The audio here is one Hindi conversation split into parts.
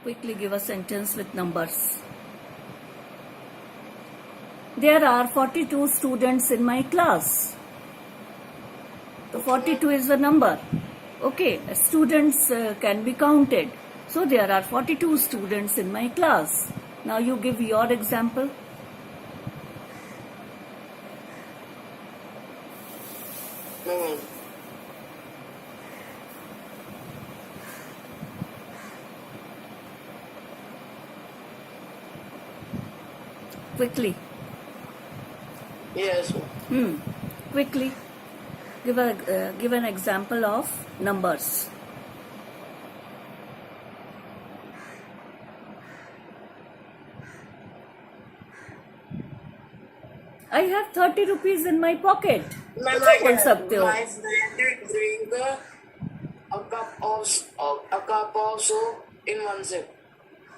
Quickly give a sentence with numbers. There are 42 students in my class. So 42 is the number. Okay, students can be counted. So there are 42 students in my class. Now you give your example. Quickly. Yes. Quickly. Give an example of numbers. I have 30 rupees in my pocket. Ma'am, ऐसा बोल सकते हो. my friend drink a cup of soup in one sip.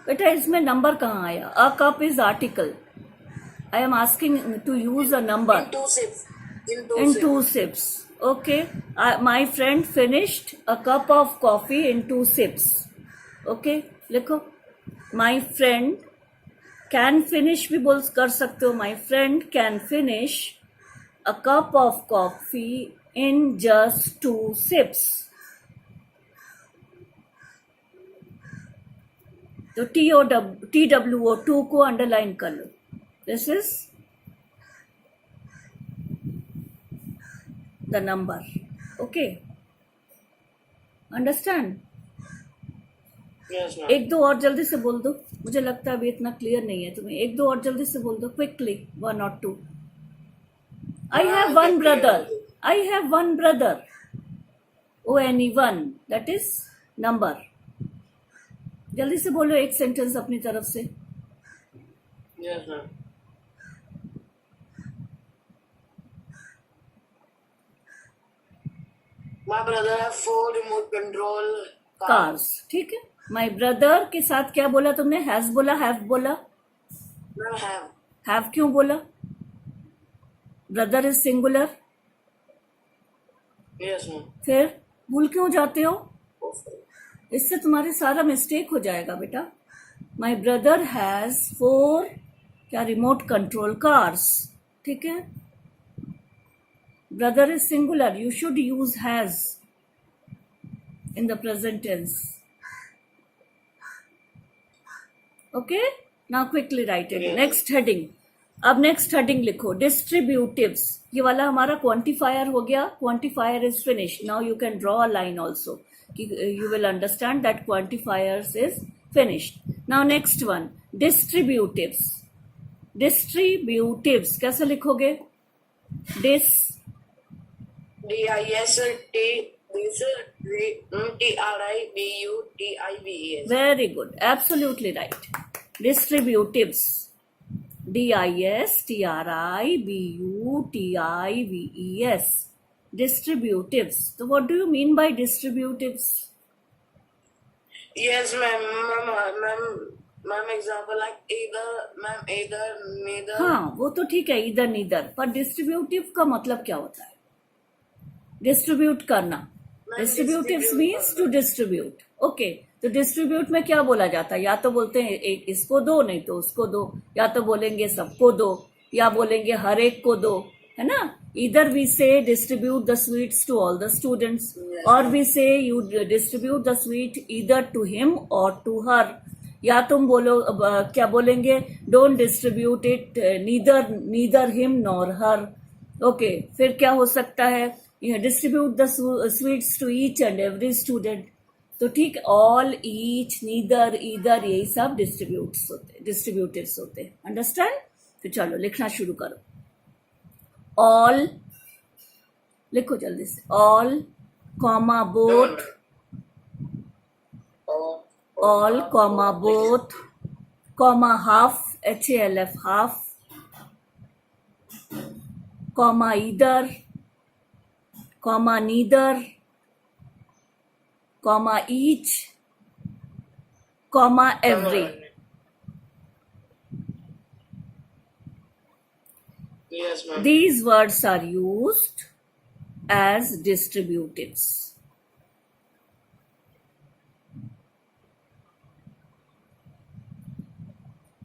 बेटा इसमें नंबर कहाँ आया? A cup is article. I am asking to use a number. In two sips. In two sips. Okay. My friend finished a cup of coffee in 2 sips. Okay. लिखो. My friend can finish भी बोल कर सकते हो. My friend can finish a cup of coffee in just 2 sips. तो TWO 2 को अंडरलाइन कर लो. This is the number. Okay. Understand? Yes, ma'am. एक दो और जल्दी से बोल दो. मुझे लगता है अभी इतना क्लियर नहीं है तुम्हें. एक दो और जल्दी से बोल दो. Quickly. 1 or 2. I have one brother. I have one brother. ONE1. That is number. जल्दी से बोलो एक सेंटेंस अपनी तरफ से. Yes, ma'am. My brother have 4 remote control Cars. ठीक है. My brother के साथ क्या बोला तुमने? Has बोला, have बोला? Ma'am, have. Have क्यों बोला? Brother is singular. Yes, ma'am. फिर भूल क्यों जाते हो? इससे तुम्हारे सारा मिस्टेक हो जाएगा बेटा. माई ब्रदर हैज 4 क्या रिमोट कंट्रोल कार्स. ठीक है. Brother is singular. You should use has in the present tense. Okay. Now quickly write it. Next heading. अब नेक्स्ट हेडिंग लिखो. डिस्ट्रीब्यूटिव्स. ये वाला हमारा क्वांटिफायर हो गया. Quantifier is finished. Now you can draw a line also. You will understand that quantifiers is finished. Now next one, distributives. Distributives कैसे लिखोगे? Distributives. Very good. Absolutely right. Distributives. Distributives. Distributives. So what do you mean by distributives? Yes, ma'am. Ma'am, example like either, neither. हाँ वो तो ठीक है. इधर नीदर. पर डिस्ट्रीब्यूटिव का मतलब क्या होता है? डिस्ट्रीब्यूट करना. डिस्ट्रीब्यूटिव्स मीन्स टू डिस्ट्रीब्यूट. ओके. तो डिस्ट्रीब्यूट में क्या बोला जाता है? या तो बोलते हैं एक इसको दो, नहीं तो उसको दो. या तो बोलेंगे सबको दो, या बोलेंगे हर एक को दो. है ना? Either we say distribute the sweets to all the students, Yes. or we say you distribute the sweet either to him or to her. या तुम बोलो क्या बोलेंगे? Don't distribute it neither him nor her. Okay. फिर क्या हो सकता है? Distribute the sweets to each and every student. तो ठीक. All, each, neither, either यही सब distributives होते हैं. Understand? तो चलो लिखना शुरू करो. All लिखो जल्दी से. All, comma both. All, comma both, comma half, HALF half, comma either, comma neither, comma each, comma every. Yes, ma'am. These words are used as distributives.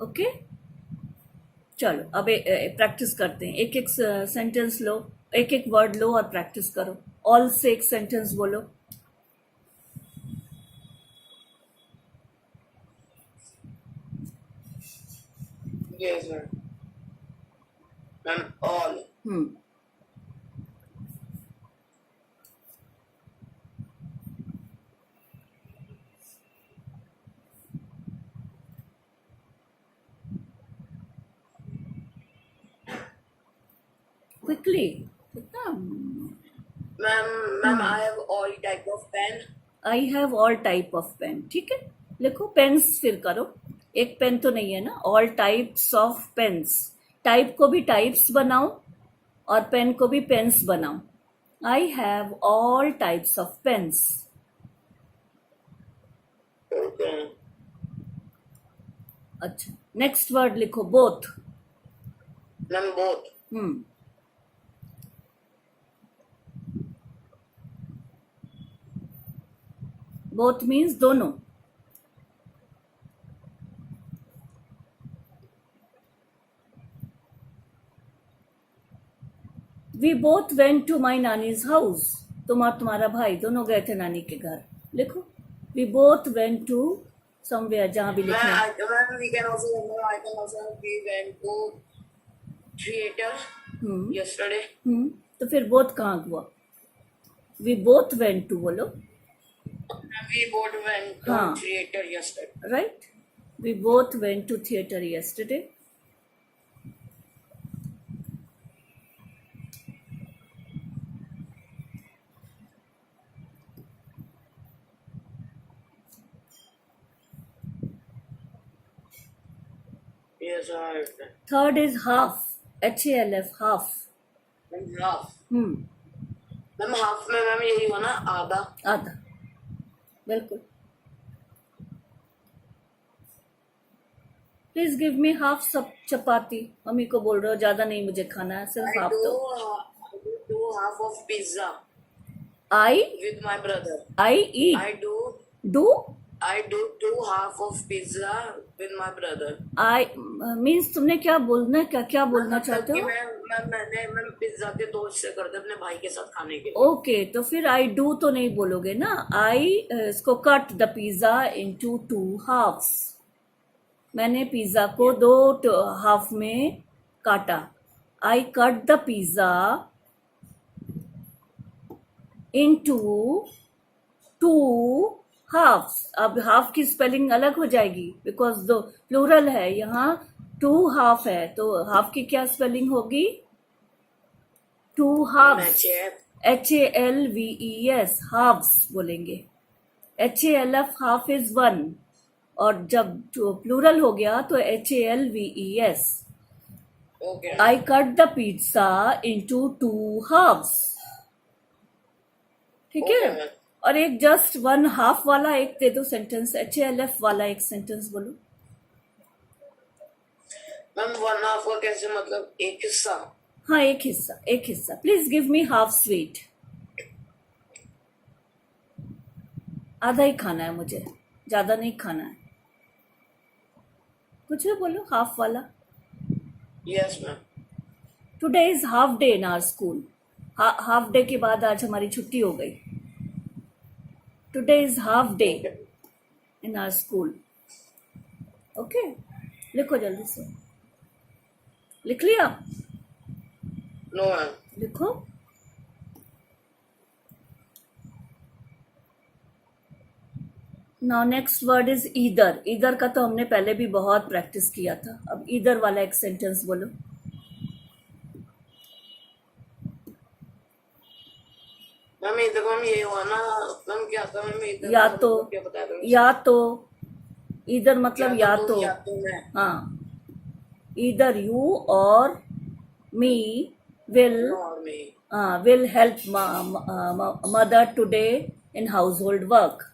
Okay, चलो अब प्रैक्टिस करते हैं। एक एक सेंटेंस लो, एक एक वर्ड लो और प्रैक्टिस करो। ऑल से एक सेंटेंस बोलो। Yes, ma'am. Ma'am, all. हम्म, क्विकली कितना। Ma'am, I have all type of pen. I have all type of pen. ठीक है, लिखो पेन्स फिर करो। एक पेन तो नहीं है ना, all types of pens. Type को भी टाइप्स बनाओ और पेन को भी पेन्स बनाओ। I have all types of pens. Okay. अच्छा, नेक्स्ट वर्ड लिखो both. Ma'am, both. Hmm, both means दोनों। We both went to my नानीज हाउस। तुम और तुम्हारा भाई दोनों गए थे नानी के घर। लिखो we both went to somewhere, जहां भी लिखना है। Ma'am, we can also, I can also, we went to theater yesterday. तो फिर बोथ कहाँ हुआ? वी बोथ वेंट टू बोलो। We both went to हाँ। theater yesterday. Right, we both went to theatre yesterday. Yes, I third is half, HALF, half. half. Ma'am half में मैम यही हुआ ना, आधा. आधा, बिल्कुल। प्लीज गिव मी हाफ सब चपाती। मम्मी को बोल रहे हो ज्यादा नहीं मुझे खाना है, सिर्फ I हाफ do, दो। I do half of pizza I with my brother. I eat I do do I do 2 half of pizza with my brother. I means तुमने क्या बोलना, क्या क्या बोलना मतलब चाहते कि हो? मैंने पिज्जा के दो हिस्से कर दे अपने भाई के साथ खाने के लिए. ओके, तो फिर आई डू तो नहीं बोलोगे ना। आई इसको cut the pizza into 2 halves. मैंने पिज्जा को 2 हाफ में काटा। I cut the pizza into 2 halves. अब हाफ की स्पेलिंग अलग हो जाएगी बिकॉज दो प्लूरल है, यहाँ 2 हाफ है, तो हाफ की क्या स्पेलिंग होगी? 2 हाफ्स, HALVES, हाफ्स बोलेंगे। HALF हाफ इज 1, और जब प्लूरल हो गया तो HALVES। Okay. I cut the pizza into 2 halves. ठीक है, Okay, ma'am. और एक जस्ट 1 हाफ वाला एक दे दो सेंटेंस, HALF वाला एक सेंटेंस बोलो। मैम 1 half का कैसे, मतलब एक हिस्सा? हाँ, एक हिस्सा, एक हिस्सा। Please give me half sweet. आधा ही खाना है मुझे, ज्यादा नहीं खाना है। कुछ भी बोलो हाफ वाला। Yes, ma'am. Today is half day in our school. Half day के बाद आज हमारी छुट्टी हो गई। Today is half day in our school. Okay, लिखो जल्दी से। लिख लिया? No, ma'am. लिखो। Now next word is either. Either का तो हमने पहले भी बहुत प्रैक्टिस किया था। अब ईदर वाला एक सेंटेंस बोलो। मैम इधर मैम ये हुआ ना, मैम क्या था मैम इधर? या तो, क्या बताया था? या तो, ईदर मतलब या तुम तो। या तो मैं. हाँ, ईदर यू और मी विल और मैं. will help mother today in household work.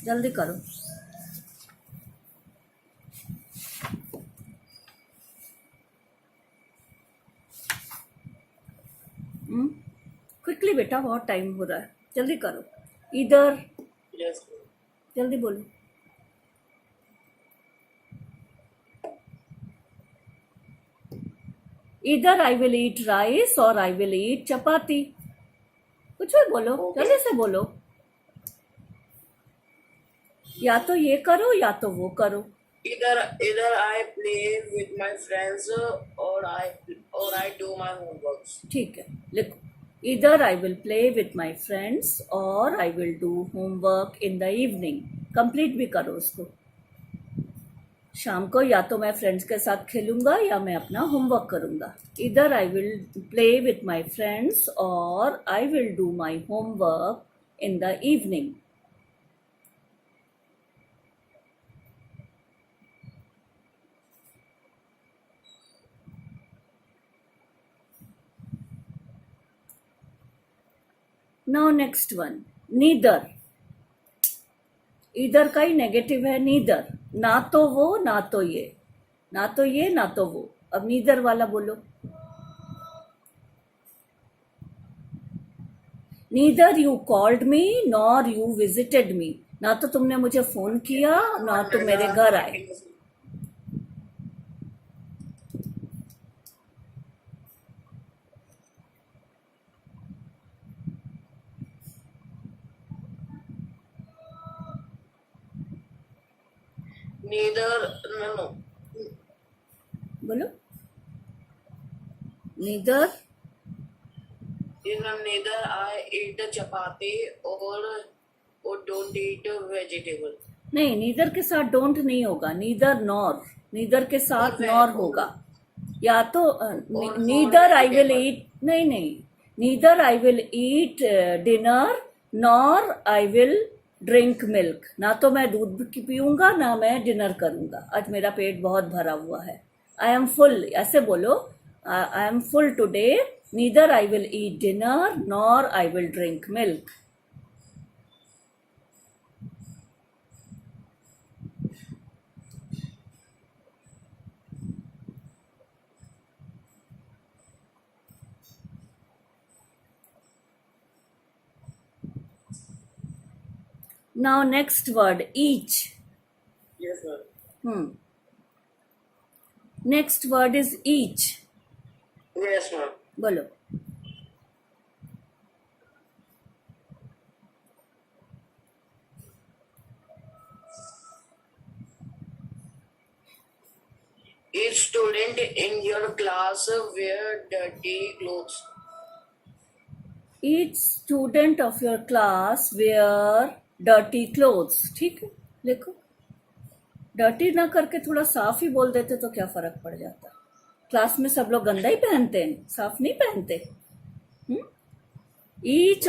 जल्दी करो। जल्दी बेटा, बहुत टाइम हो रहा है, जल्दी करो. इधर Yes. जल्दी बोलो. इधर आई विल ईट राइस और आई विल ईट चपाती. कुछ भी बोलो, Okay. जल्दी से बोलो. या तो ये करो या तो वो करो. Either I play with my friends or I do my homeworks. ठीक है, लिखो. इधर I will play with my friends और I will do homework in the evening. Complete भी करो उसको. शाम को या तो मैं फ्रेंड्स के साथ खेलूंगा या मैं अपना होमवर्क करूंगा. इधर I will play with my friends और I will do my homework in the evening. Now next one, neither. इधर का ही नेगेटिव है नीदर. ना तो वो ना तो ये, ना तो ये ना तो वो. अब नीदर वाला बोलो. Neither you called me nor you visited me. ना तो तुमने मुझे फोन किया ना तुम मेरे घर आए. No. बोलो. Neither. Neither I eat the chapati or don't eat vegetable. नहीं, नीदर के साथ डोंट नहीं होगा. नीदर नॉर, नीदर के साथ और नॉर वे- होगा. या तो और नीदर आई विल vegetable. ईट, नहीं नहीं, neither I will eat dinner nor I will drink milk. ना तो मैं दूध पीऊंगा ना मैं डिनर करूंगा. आज मेरा पेट बहुत भरा हुआ है. आई एम फुल, ऐसे बोलो. I am full today. Neither I will eat dinner nor I will drink milk. Now next word, each. Yes, ma'am. Next word is each. Yes, ma'am. बोलो. Each student in your class wear dirty clothes. Each student of your class wear dirty clothes. ठीक है, लिखो. डर्टी ना करके थोड़ा साफ ही बोल देते तो क्या फर्क पड़ जाता. क्लास में सब लोग गंदा ही पहनते हैं, साफ नहीं पहनते. each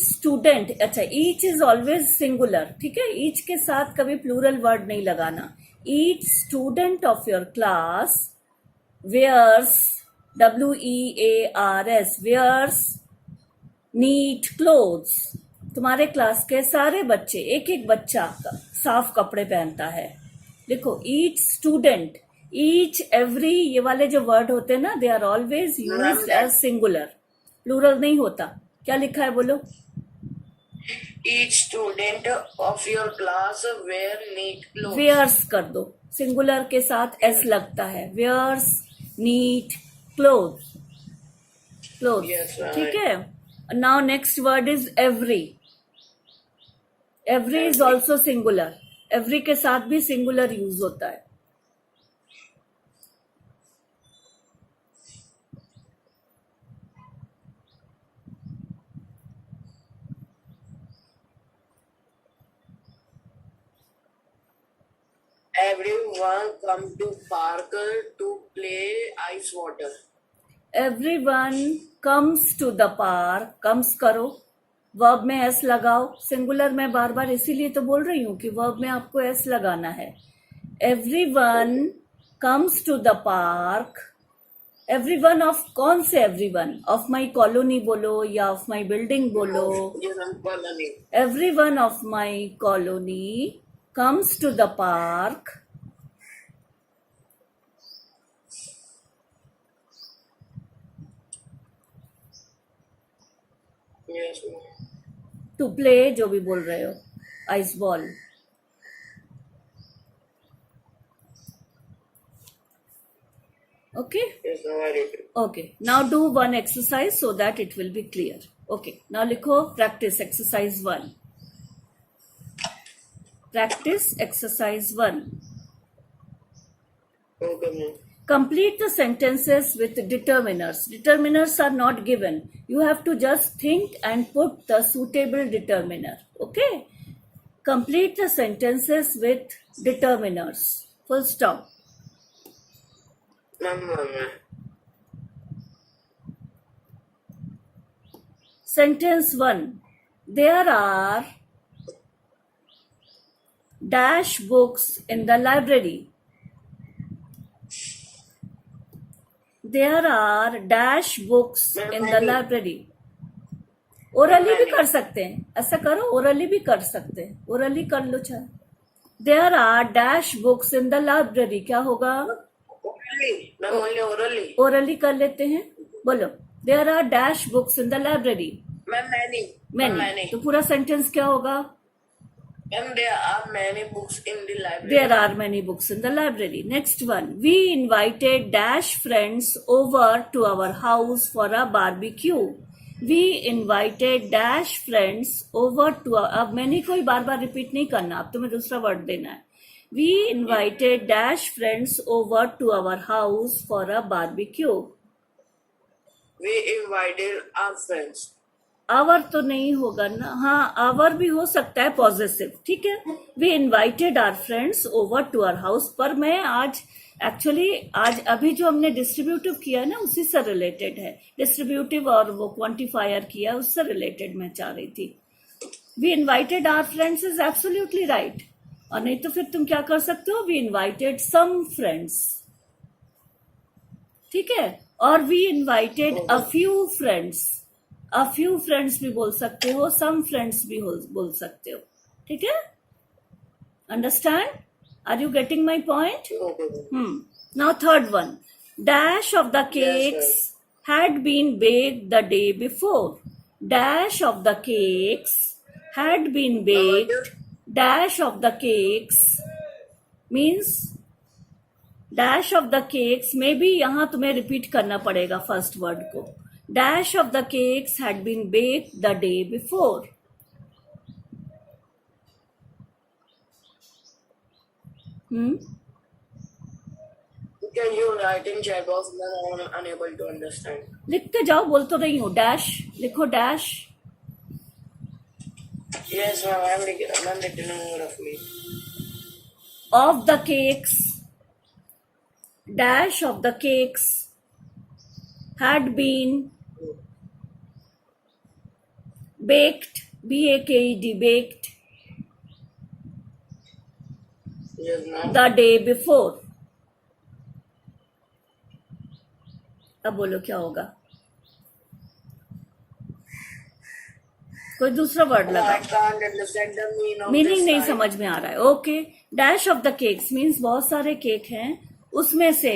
student, अच्छा, each is always singular. ठीक है, each के साथ कभी plural word नहीं लगाना. each student of your class wears, wears, wears neat clothes. तुम्हारे क्लास के सारे बच्चे, एक एक बच्चा साफ कपड़े पहनता है. देखो, each student, each, every, ये वाले जो वर्ड होते हैं ना, they are always used as singular. Plural नहीं होता. क्या लिखा है बोलो. Each student of your class wear neat clothes. Wears कर दो. सिंगुलर के साथ एस लगता है. Wears neat cloth. Cloth. Yes, right. ठीक है. Now next word is every. Every is also singular. Every के साथ भी सिंगुलर यूज होता है. Everyone come to park to play ice water. Everyone comes to the park. comes करो. वर्ब में एस लगाओ. सिंगुलर में बार बार इसीलिए तो बोल रही हूँ कि वर्ब में आपको एस लगाना है. Everyone comes to the park. Everyone of, कौन से everyone? of my colony बोलो या of my building बोलो. Yes, I'm colony. Everyone of my colony comes to the park. Yes, ma'am. To play जो भी बोल रहे हो, ice ball. Okay. Yes, ma'am. I read it. Okay. Now do one exercise so that it will be clear. Okay. Now लिखो practice exercise 1. Practice exercise 1. Okay, ma'am. Complete the sentences with determiners. Determiners are not given. You have to just think and put the suitable determiner. Okay? Complete the sentences with determiners. Full stop. Ma'am. Sentence 1. There are dash books in the library. There are dash books in the library. Orally भी कर सकते हैं, ऐसा करो, ओरली भी कर सकते हैं, ओरली कर लो चाहे. There are dash books in the library. क्या होगा? Orally. Ma'am, only orally. Orally कर लेते हैं, बोलो. There are dash books in the library. Ma'am, many. Ma'am, Many. many. तो पूरा सेंटेंस क्या होगा? Ma'am, there are many books in the library. There are many books in the library. Next one. We invited dash friends over to our house for a barbecue. We invited dash friends over to अब मैंने कोई बार बार रिपीट नहीं करना, अब तुम्हें दूसरा वर्ड देना है. We invited dash friends over to our house for a barbecue. We invited our friends. Our तो नहीं होगा ना, हाँ आवर भी हो सकता है पॉजिटिव, ठीक है. We invited our friends over to our house. पर मैं आज आज अभी जो हमने डिस्ट्रीब्यूटिव किया है ना, उसी से रिलेटेड है. डिस्ट्रीब्यूटिव और वो क्वांटिफायर किया, उससे रिलेटेड मैं चाह रही थी. We invited our friends is absolutely right. और नहीं तो फिर तुम क्या कर सकते हो? वी इन्वाइटेड सम फ्रेंड्स, ठीक है. और we invited a few friends. A few friends भी बोल सकते हो, सम फ्रेंड्स भी बोल सकते हो, ठीक है. Understand? Are you getting my point? Okay, ma'am. Now third one. Dash of the cakes had been baked the day before. Dash of the cakes had been baked. Dash of the cakes means dash of the cakes. maybe यहाँ तुम्हें रिपीट करना पड़ेगा फर्स्ट वर्ड को. Dash of the cakes had been baked the day before. Can you write in chat box? Then I am unable to understand. लिखते जाओ, बोल तो रही हूँ. डैश लिखो, dash. Yes, ma'am. I'm written roughly. Of the cakes, dash of the cakes had been baked, baked, baked Yes, ma'am. the day before. अब बोलो क्या होगा? कोई दूसरा वर्ड I लगाओ. can't understand the meaning of meaning this नहीं line. समझ में आ रहा है. Okay. Dash of the cakes means बहुत सारे केक हैं, उसमें से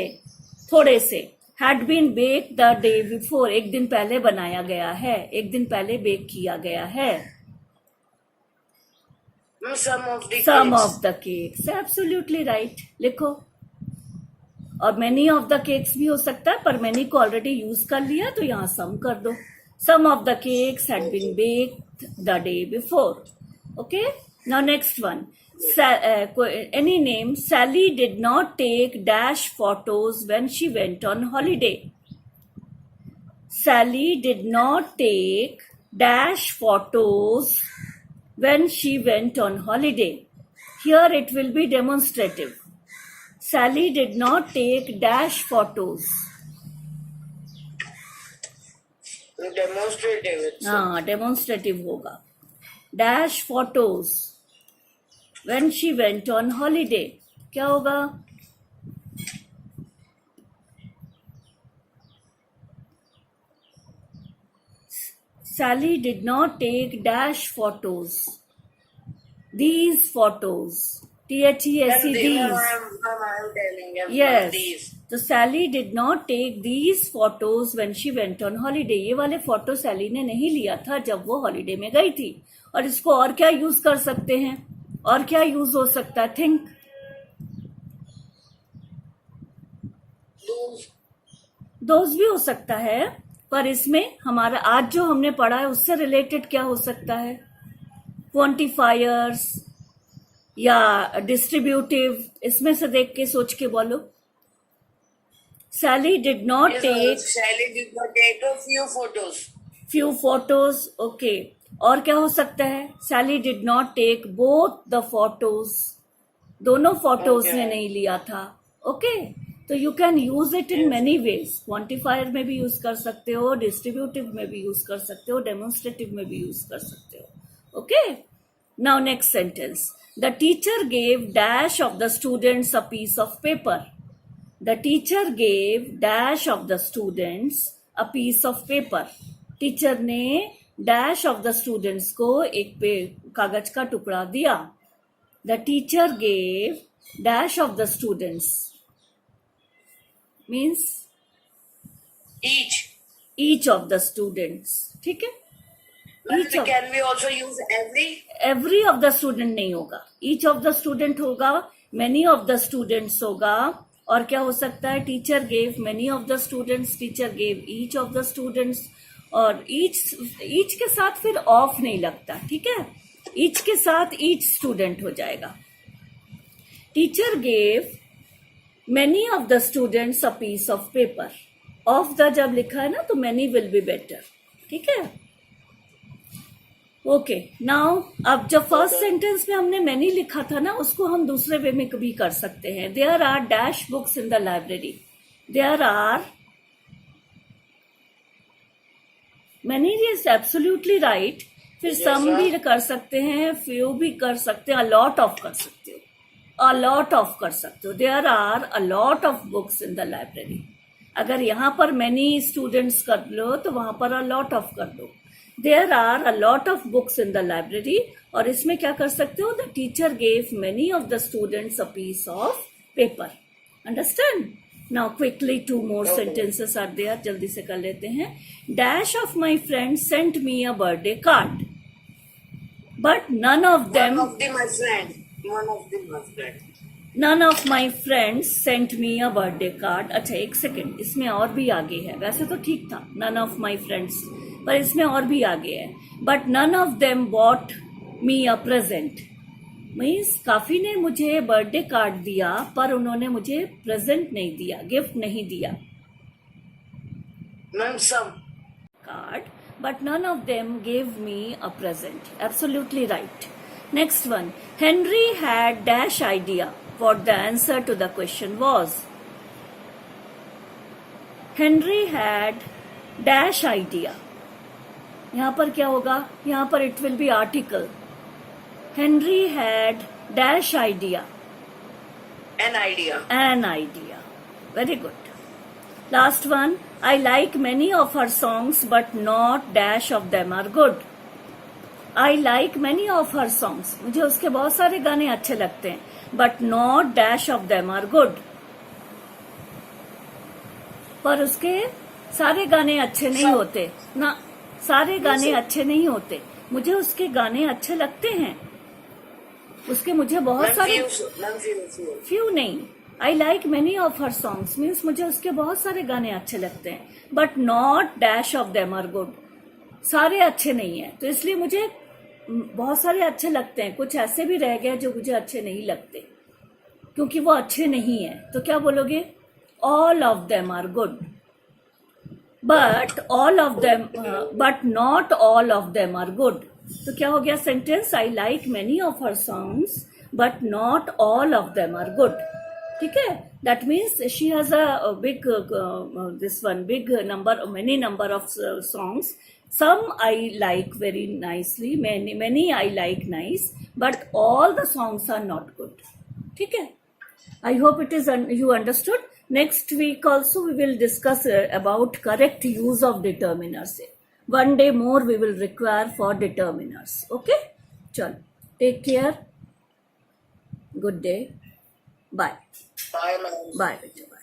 थोड़े से. Had been bake the day before, एक दिन पहले बनाया गया है, एक दिन पहले बेक किया गया है. Ma'am, some of the some cakes. Of the cakes, absolutely right. लिखो. और मेनी ऑफ द केक्स भी हो सकता है, पर मेनी को ऑलरेडी यूज कर लिया तो यहाँ सम कर दो. Some of the cakes had been baked the day before. Okay. Now next one. Any name. Sally did not take dash photos when she went on holiday. Sally did not take dash photos when she went on holiday. Here it will be demonstrative. Sally did not take dash photos. Demonstrative. हाँ, demonstrative होगा. Dash photos when she went on holiday. क्या होगा? Sally did not take dash photos. These photos. THESE, Then these. I am telling you Yes. these. तो Sally did not take these photos when she went on holiday. ये वाले फोटो सैली ने नहीं लिया था जब वो हॉलीडे में गई थी. और इसको और क्या यूज कर सकते हैं? और क्या यूज हो सकता है? थिंक. Those. दोज भी हो सकता है. पर इसमें हमारा आज जो हमने पढ़ा है उससे रिलेटेड क्या हो सकता है? क्वांटिफायर्स या डिस्ट्रीब्यूटिव. इसमें से देख के सोच के बोलो. Sally did not Yes, take Sally did not take a few photos. few photos. Okay. और क्या हो सकता है? Sally did not take both the photos. दोनों फोटोज Okay. ने नहीं लिया था. ओके. तो you can use it in many ways. Quantifier में भी यूज कर सकते हो, डिस्ट्रीब्यूटिव में भी यूज कर सकते हो, डेमोन्स्ट्रेटिव में भी यूज कर सकते हो. Okay. Now next sentence. The teacher gave dash of the students a piece of paper. The teacher gave dash of the students a piece of paper. Teacher ने dash of the students को एक कागज का टुकड़ा दिया. The teacher gave dash of the students means each of the students. ठीक है. Each of, Can we also use every of the student नहीं होगा. Each of the student होगा, many of the students होगा. और क्या हो सकता है? Teacher gave many of the students, teacher gave each of the students. और ईच के साथ फिर ऑफ नहीं लगता. ठीक है. ईच के साथ ईच स्टूडेंट हो जाएगा. Teacher gave many of the students a piece of paper. Of the जब लिखा है ना तो मेनी विल बी बेटर. ठीक है. ओके. नाउ अब जब फर्स्ट सेंटेंस में हमने मैनी लिखा था ना, उसको हम दूसरे वे में भी कर सकते हैं. There are dash books in the library. There are many is absolutely right. फिर सम भी कर सकते हैं, फ्यू भी कर सकते हैं, अलॉट ऑफ कर सकते हो, अलॉट ऑफ कर सकते हो. There are a lot of books in the library. अगर यहां पर मैनी स्टूडेंट्स कर लो तो वहां पर अलॉट ऑफ कर दो. There are a lot of books in the library. और इसमें क्या कर सकते हो? The teacher gave many of the students a piece of paper. Understand? Now quickly 2 more sentences are there. जल्दी से कर लेते हैं. Dash of my friends sent me a birthday card. But none of them. One of them my friend. None of my friends sent me a birthday card. अच्छा एक सेकेंड, इसमें और भी आगे है. वैसे तो ठीक था, none of my friends, पर इसमें और भी आगे है. But none of them bought me a present. Means काफी ने मुझे बर्थडे कार्ड दिया पर उन्होंने मुझे प्रेजेंट नहीं दिया, गिफ्ट नहीं दिया. Some. Card, but none of them gave me a present. Absolutely right. Next one. Henry had dash idea what the answer to the question was. Henry had dash idea. यहां पर क्या होगा? यहां पर it will be article. Henry had dash idea. An idea. An idea. Very good. Last one. I like many of her songs but not dash of them are good. I like many of her songs. मुझे उसके बहुत सारे गाने अच्छे लगते हैं. But not dash of them are good. पर उसके सारे गाने अच्छे नहीं होते ना. सारे गाने अच्छे नहीं होते. मुझे उसके गाने अच्छे लगते हैं. उसके मुझे बहुत सारे. फ्यू नहीं. I like many of her songs means मुझे उसके बहुत सारे गाने अच्छे लगते हैं. But not dash of them are good. सारे अच्छे नहीं है. तो इसलिए मुझे बहुत सारे अच्छे लगते हैं. कुछ ऐसे भी रह गए जो मुझे अच्छे नहीं लगते क्योंकि वो अच्छे नहीं है. तो क्या बोलोगे? All of them are good. But all of them but not all of them are good. तो क्या हो गया sentence? I like many of her songs but not all of them are good. ठीक है. That means she has a big this one big number many number of songs. Some I like very nicely, many I like nice, but all the songs are not good. ठीक है. I hope it is you understood. Next week also we will discuss about correct use of determiners. One day more we will require for determiners. Okay? चलो. Take care. Good day. Bye. Bye, ma'am. Bye, beta. Bye.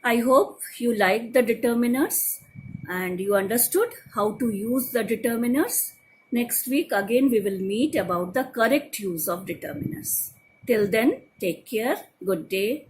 I hope you liked the determiners and you understood how to use the determiners. Next week again we will meet about the correct use of determiners. Till then, take care. Good day.